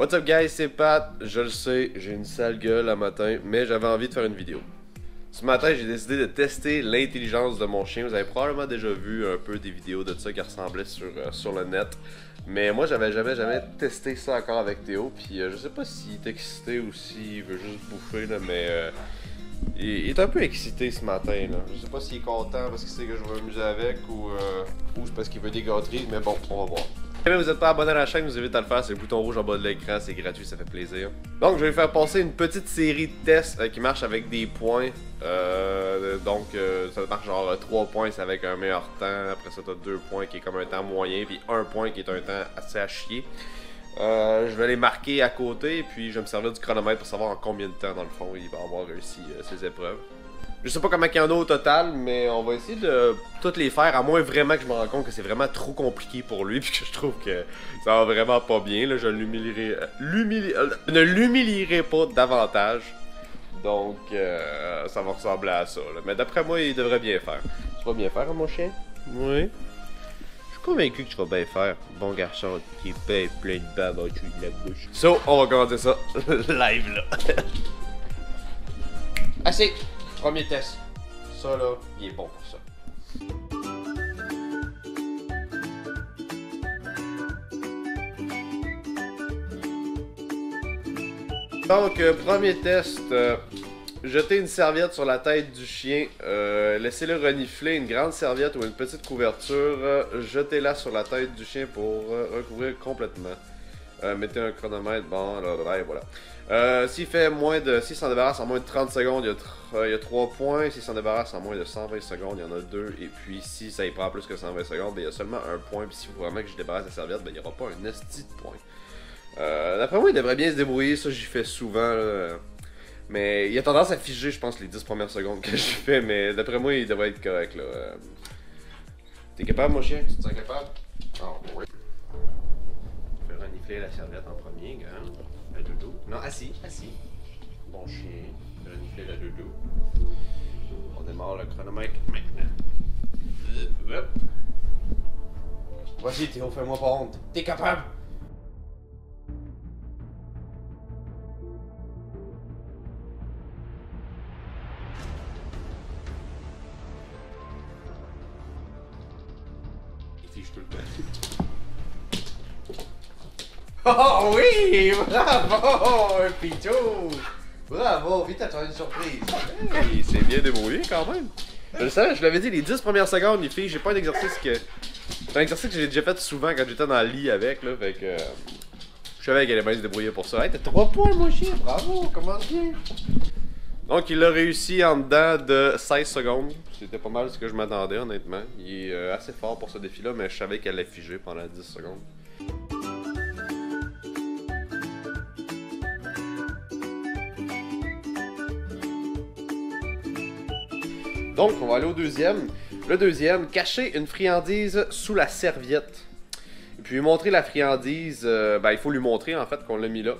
What's up guys, c'est Pat, je le sais, j'ai une sale gueule à matin, mais j'avais envie de faire une vidéo. Ce matin, j'ai décidé de tester l'intelligence de mon chien. Vous avez probablement déjà vu un peu des vidéos de ça qui ressemblaient sur le net. Mais moi, j'avais jamais testé ça encore avec Théo. Puis je sais pas s'il est excité ou s'il veut juste bouffer, là, mais il est un peu excité ce matin. Là. Je sais pas s'il est content parce qu'il sait que je vais m'amuser avec ou c'est parce qu'il veut des gâteries, mais bon, on va voir. Si vous n'êtes pas abonné à la chaîne, je vous invite à le faire, c'est le bouton rouge en bas de l'écran, c'est gratuit, ça fait plaisir. Donc je vais faire passer une petite série de tests qui marche avec des points. Ça marche genre 3 points, c'est avec un meilleur temps, après ça t'as 2 points qui est comme un temps moyen, puis 1 point qui est un temps assez à chier. Je vais les marquer à côté, puis je vais me servir du chronomètre pour savoir en combien de temps dans le fond il va avoir réussi ses épreuves. Je sais pas comment il y en a au total, mais on va essayer de toutes les faire, à moins vraiment que je me rende compte que c'est vraiment trop compliqué pour lui, puis que je trouve que ça va vraiment pas bien. Là, je ne l'humilierai pas davantage. Donc, ça va ressembler à ça. Là. Mais d'après moi, il devrait bien faire. Tu vas bien faire, hein, mon chien? Oui. Je suis convaincu que tu vas bien faire. Bon garçon, qui est bien plein de bave en dessous de la bouche. So, on va commencer ça live, là. Assez! Premier test. Ça là, il est bon pour ça. Donc, premier test. Jeter une serviette sur la tête du chien. Laissez-le renifler une grande serviette ou une petite couverture. Jetez-la sur la tête du chien pour recouvrir complètement. Mettez un chronomètre, bon, là, et voilà. S'il s'en débarrasse en moins de 30 secondes, il y a 3 points. S'il s'en débarrasse en moins de 120 secondes, il y en a 2. Et puis, si ça y prend plus que 120 secondes, ben, il y a seulement 1 point. Puis, si vous vraiment que je débarrasse la serviette, ben, il n'y aura pas un esti de point. D'après moi, il devrait bien se débrouiller. Ça, j'y fais souvent, là. Mais il a tendance à figer, je pense, les 10 premières secondes que j'y fais. Mais d'après moi, il devrait être correct, là. T'es capable, mon chien? Tu te sens capable? Oh, oui. Je vais renifler la serviette en premier, gars. Le doudou. Non, assis. Bon chien. Renifler le doudou. On démarre le chronomètre maintenant. Hop. Vas-y, Théo, fais-moi pas honte. T'es capable? Il fiche tout le temps. Oh oui! Bravo! Un pitou! Bravo! Vite, tu as une surprise! Hey, c'est bien débrouillé quand même! Je le savais, je l'avais dit, les 10 premières secondes, les filles, j'ai pas un exercice que... C'est un exercice que j'ai déjà fait souvent quand j'étais dans le lit avec, là, fait que... Je savais qu'elle allait bien se débrouiller pour ça. Hey, t'as 3 points, mon chien! Bravo! Commence bien! Donc, il l'a réussi en dedans de 16 secondes. C'était pas mal ce que je m'attendais, honnêtement. Il est assez fort pour ce défi-là, mais je savais qu'elle allait figer pendant 10 secondes. Donc, on va aller au deuxième. Le deuxième, cacher une friandise sous la serviette. Et puis, montrer la friandise, il faut lui montrer en fait qu'on l'a mis là.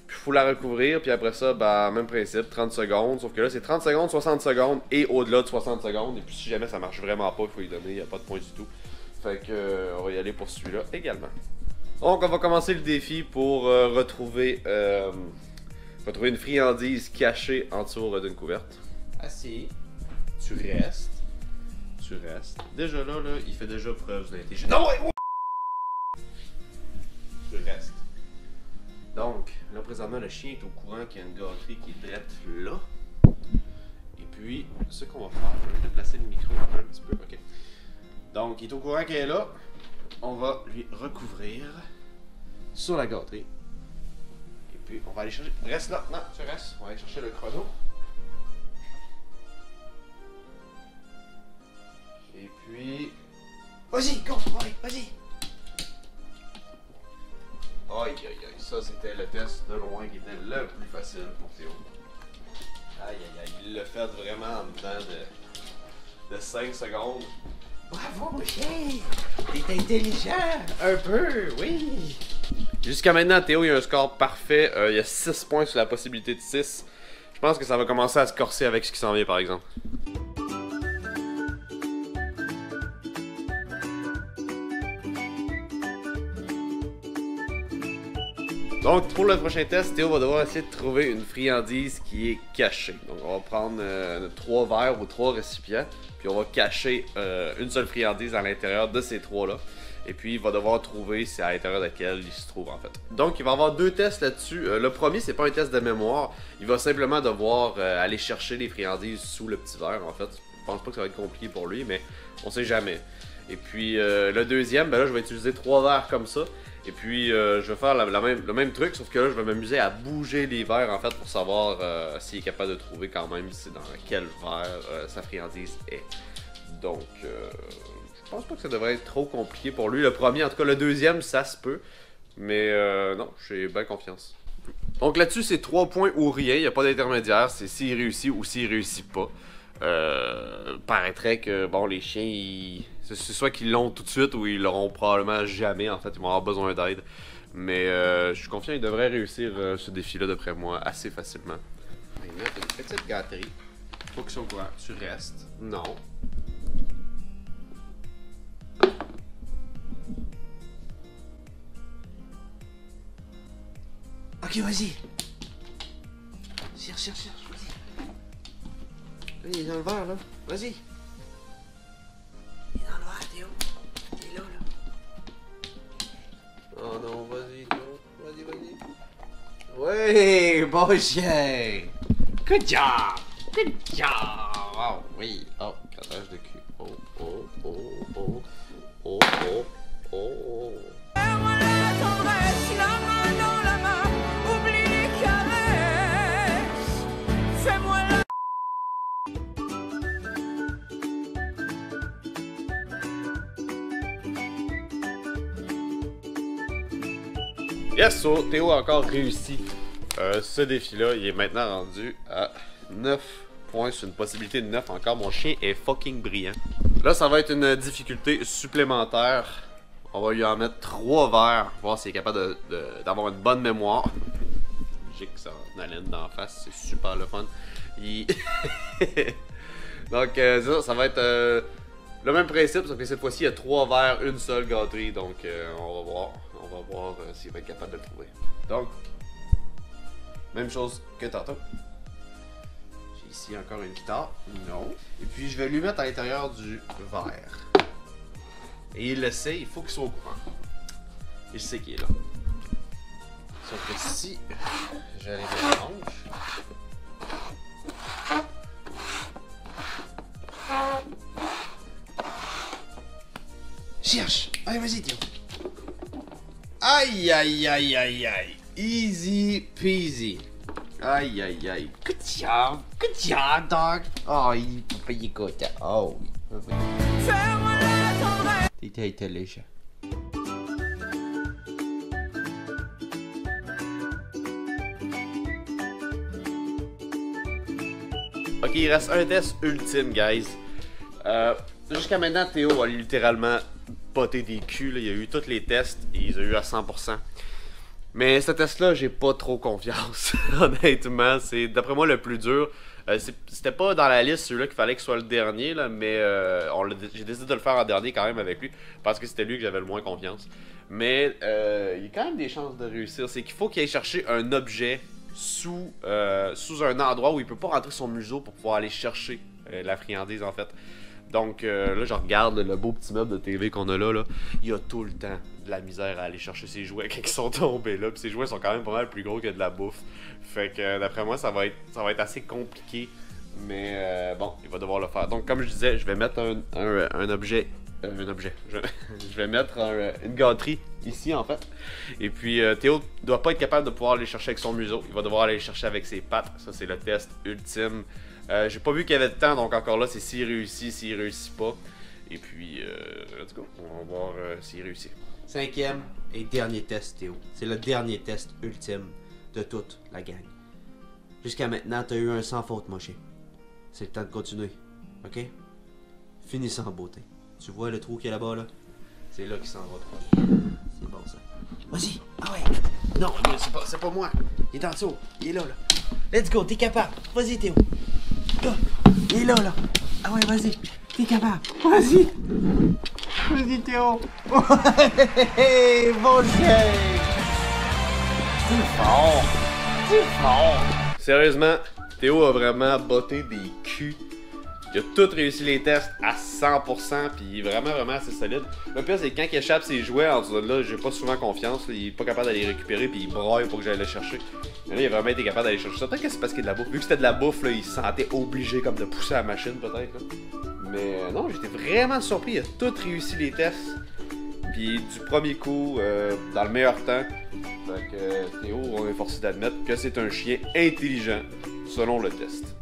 Puis, il faut la recouvrir, puis après ça, même principe, 30 secondes. Sauf que là, c'est 30 secondes, 60 secondes et au-delà de 60 secondes. Et puis, si jamais ça marche vraiment pas, il faut lui donner, il n'y a pas de point du tout. Fait que, on va y aller pour celui-là également. Donc, on va commencer le défi pour retrouver une friandise cachée en dessous d'une couverte. Assis. Tu restes. Déjà là, il fait déjà preuve d'intelligence. Non, ouais! Tu restes. Donc, là présentement, le chien est au courant qu'il y a une gâterie qui est drette là. Et puis, ce qu'on va faire, je vais déplacer le micro un petit peu. Ok. Donc, il est au courant qu'elle est là. On va lui recouvrir sur la gâterie. Et puis, on va aller chercher. Reste là. Non, tu restes. On va aller chercher le chrono. Et puis... Vas-y, go! Vas-y! Aïe, ça c'était le test de loin qui était le plus facile pour Théo. Aïe, il l'a fait vraiment en dedans de 5 secondes. Bravo, mon chien! T'es intelligent! Un peu, oui! Jusqu'à maintenant, Théo, il a un score parfait. Il y a 6 points sur la possibilité de 6. Je pense que ça va commencer à se corser avec ce qui s'en vient, par exemple. Donc pour le prochain test, Théo va devoir essayer de trouver une friandise qui est cachée. Donc on va prendre 3 verres ou 3 récipients, puis on va cacher une seule friandise à l'intérieur de ces 3-là. Et puis il va devoir trouver c'est à l'intérieur de laquelle il se trouve en fait. Donc il va y avoir 2 tests là-dessus. Le premier c'est pas un test de mémoire. Il va simplement devoir aller chercher les friandises sous le petit verre en fait. Je pense pas que ça va être compliqué pour lui, mais on sait jamais. Et puis le deuxième, ben là je vais utiliser 3 verres comme ça. Et puis je vais faire le même truc, sauf que là je vais m'amuser à bouger les verres en fait pour savoir s'il est capable de trouver quand même c'est dans quel verre sa friandise est. Donc je pense pas que ça devrait être trop compliqué pour lui. Le premier, en tout cas le deuxième, ça se peut. Mais non, j'ai bien confiance. Donc là-dessus c'est 3 points ou rien, il n'y a pas d'intermédiaire, c'est s'il réussit ou s'il réussit pas. Paraîtrait que bon les chiens c'est soit qu'ils l'ont tout de suite ou ils l'auront probablement jamais en fait, ils vont avoir besoin d'aide. Mais je suis confiant qu'ils devraient réussir ce défi là d'après moi assez facilement. On va mettre une petite gâterie. Faut qu'ils soient au courant. Tu restes. Non. Ok, vas-y. Cherche, vas-y. Il est dans le verre, là. Vas-y. Il est dans le verre, Théo. Il est là, là. Oh non, vas-y, Théo. Vas-y. Ouais, bon chien. Good job. Good job. Oh, oui. Oh, grattage de cul. Oh. Yes, so, Théo a encore réussi ce défi-là. Il est maintenant rendu à 9 points sur une possibilité de 9 encore. Mon chien est fucking brillant. Là, ça va être une difficulté supplémentaire. On va lui en mettre 3 verres, voir s'il est capable d'avoir une bonne mémoire. J'ai que ça haleine d'en face, c'est super le fun. Donc, ça va être le même principe, sauf que cette fois-ci, il y a 3 verres, une seule gâterie. Donc, on va voir. On va voir s'il va être capable de le trouver. Donc, même chose que tantôt. J'ai ici encore une guitare. Non. Et puis, je vais lui mettre à l'intérieur du verre. Et il le sait, il faut qu'il soit au courant. Il sait qu'il est là. Sauf que si j'arrive à l'orange. Cherche! Allez, vas-y, Théo. Aïe, aïe, aïe, aïe, aïe. Easy peasy. Aïe, aïe, aïe. Good job. Good job, dog. Oh, il est content. Oh, oui. T'es intelligent. Ok, il reste un test ultime, guys. Jusqu'à maintenant, Théo a littéralement poté des culs. Là. Il y a eu tous les tests et il a eu à 100%. Mais ce test-là, j'ai pas trop confiance. Honnêtement, c'est d'après moi le plus dur. C'était pas dans la liste celui-là qu'il fallait que ce soit le dernier, là, mais j'ai décidé de le faire en dernier quand même avec lui parce que c'était lui que j'avais le moins confiance. Mais il y a quand même des chances de réussir. C'est qu'il faut qu'il aille chercher un objet sous un endroit où il peut pas rentrer son museau pour pouvoir aller chercher la friandise en fait. Donc là je regarde le beau petit meuble de TV qu'on a là, il y a tout le temps de la misère à aller chercher ses jouets quand ils sont tombés là, puis ses jouets sont quand même pas mal plus gros que de la bouffe. Fait que d'après moi ça va être assez compliqué, mais bon, il va devoir le faire. Donc comme je disais, je vais mettre un objet. Je vais mettre une gâterie ici en fait. Et puis Théo doit pas être capable de pouvoir aller chercher avec son museau. Il va devoir aller chercher avec ses pattes. Ça c'est le test ultime. J'ai pas vu qu'il y avait de temps, donc encore là c'est s'il réussit pas. Et puis let's go. On va voir s'il réussit. 5e et dernier test, Théo. C'est le dernier test ultime de toute la gang. Jusqu'à maintenant, t'as eu un sans faute, mon chien. C'est le temps de continuer. Ok? Finissons en beauté. Tu vois le trou qu'il y a là-bas, là? C'est là qu'il s'en va, toi. C'est bon, ça. Vas-y! Ah ouais! Non, c'est pas moi! Il est en dessous! Il est là, là! Let's go! T'es capable! Vas-y, Théo! Là! Il est là, là! Ah ouais, vas-y! T'es capable! Vas-y! Vas-y, Théo! Ouais! Bon chien! C'est fort! C'est fort! Sérieusement, Théo a vraiment botté des culs. Il a tout réussi les tests à 100%, puis il est vraiment assez solide. Le pire, c'est que quand il échappe ses jouets en dessous de là, j'ai pas souvent confiance. Là, il est pas capable d'aller les récupérer, puis il braille pour que j'aille le chercher. Mais là, il a vraiment été capable d'aller chercher ça. Peut-être que c'est parce qu'il y a de la bouffe. Vu que c'était de la bouffe, là, il se sentait obligé comme de pousser la machine, peut-être. Mais non, j'étais vraiment surpris. Il a tout réussi les tests. Puis du premier coup, dans le meilleur temps. Fait que Théo, on est forcé d'admettre que c'est un chien intelligent, selon le test.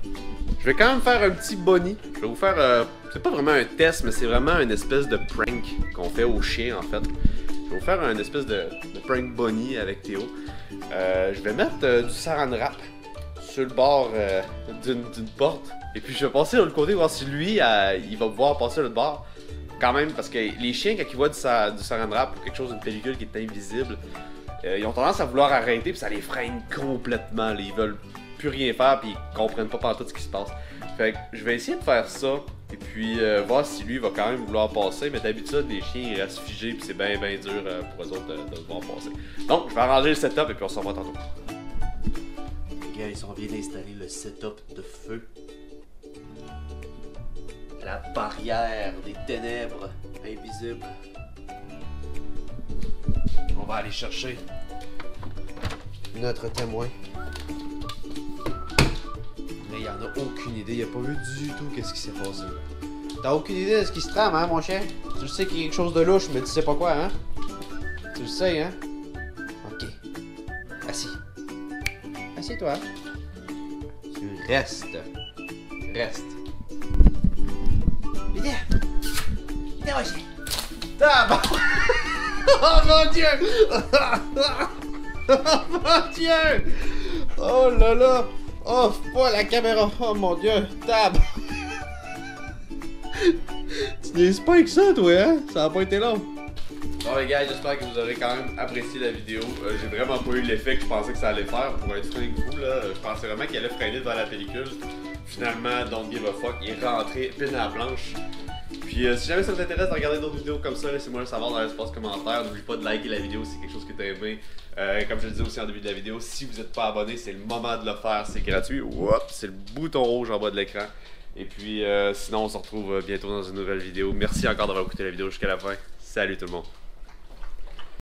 Je vais quand même faire un petit bonnie. Je vais vous faire... c'est pas vraiment un test, mais c'est vraiment une espèce de prank qu'on fait aux chiens, en fait. Je vais vous faire une espèce de prank bonnie avec Théo. Je vais mettre du saran wrap sur le bord d'une porte. Et puis je vais passer de l'autre côté, voir si lui, il va pouvoir passer de l'autre bord. Quand même, parce que les chiens, quand ils voient du saran wrap ou quelque chose, d'une pellicule qui est invisible, ils ont tendance à vouloir arrêter, puis ça les freine complètement. Là. Ils veulent plus rien faire, puis ils comprennent pas pantoute ce qui se passe. Fait que je vais essayer de faire ça, et puis voir si lui va quand même vouloir passer. Mais d'habitude, les chiens ils restent figés, puis c'est bien dur pour eux autres de vouloir passer. Donc, je vais arranger le setup, et puis on se revoit tantôt. Les gars, ils ont bien installé le setup de feu. La barrière des ténèbres invisibles. On va aller chercher notre témoin. Mais il en a aucune idée, il a pas vu du tout qu'est-ce qui s'est passé. T'as aucune idée de ce qui se trame, hein, mon chien? Tu sais qu'il y a quelque chose de louche, mais tu sais pas quoi, hein? Tu le sais, hein? Ok. Assis. Assieds-toi. Tu restes. Reste. Viens! Viens, mon chien! Tabarnak! Oh mon Dieu! Oh mon Dieu! Oh là là! Oh, pas la caméra! Oh mon Dieu! Tab! Tu niaises pas avec ça, toi, hein? Ça a pas été long! Bon les gars, j'espère que vous aurez quand même apprécié la vidéo. J'ai vraiment pas eu l'effet que je pensais que ça allait faire, pour être franc avec vous, là. Je pensais vraiment qu'il allait freiner devant la pellicule. Finalement, don't give a fuck, il est rentré pile à la planche. Puis si jamais ça vous intéresse de regarder d'autres vidéos comme ça, laissez-moi le savoir dans l'espace commentaire. N'oubliez pas de liker la vidéo si c'est quelque chose que tu as aimé. Comme je le disais aussi en début de la vidéo, si vous n'êtes pas abonné, c'est le moment de le faire, c'est gratuit. C'est le bouton rouge en bas de l'écran. Et puis sinon, on se retrouve bientôt dans une nouvelle vidéo. Merci encore d'avoir écouté la vidéo jusqu'à la fin. Salut tout le monde.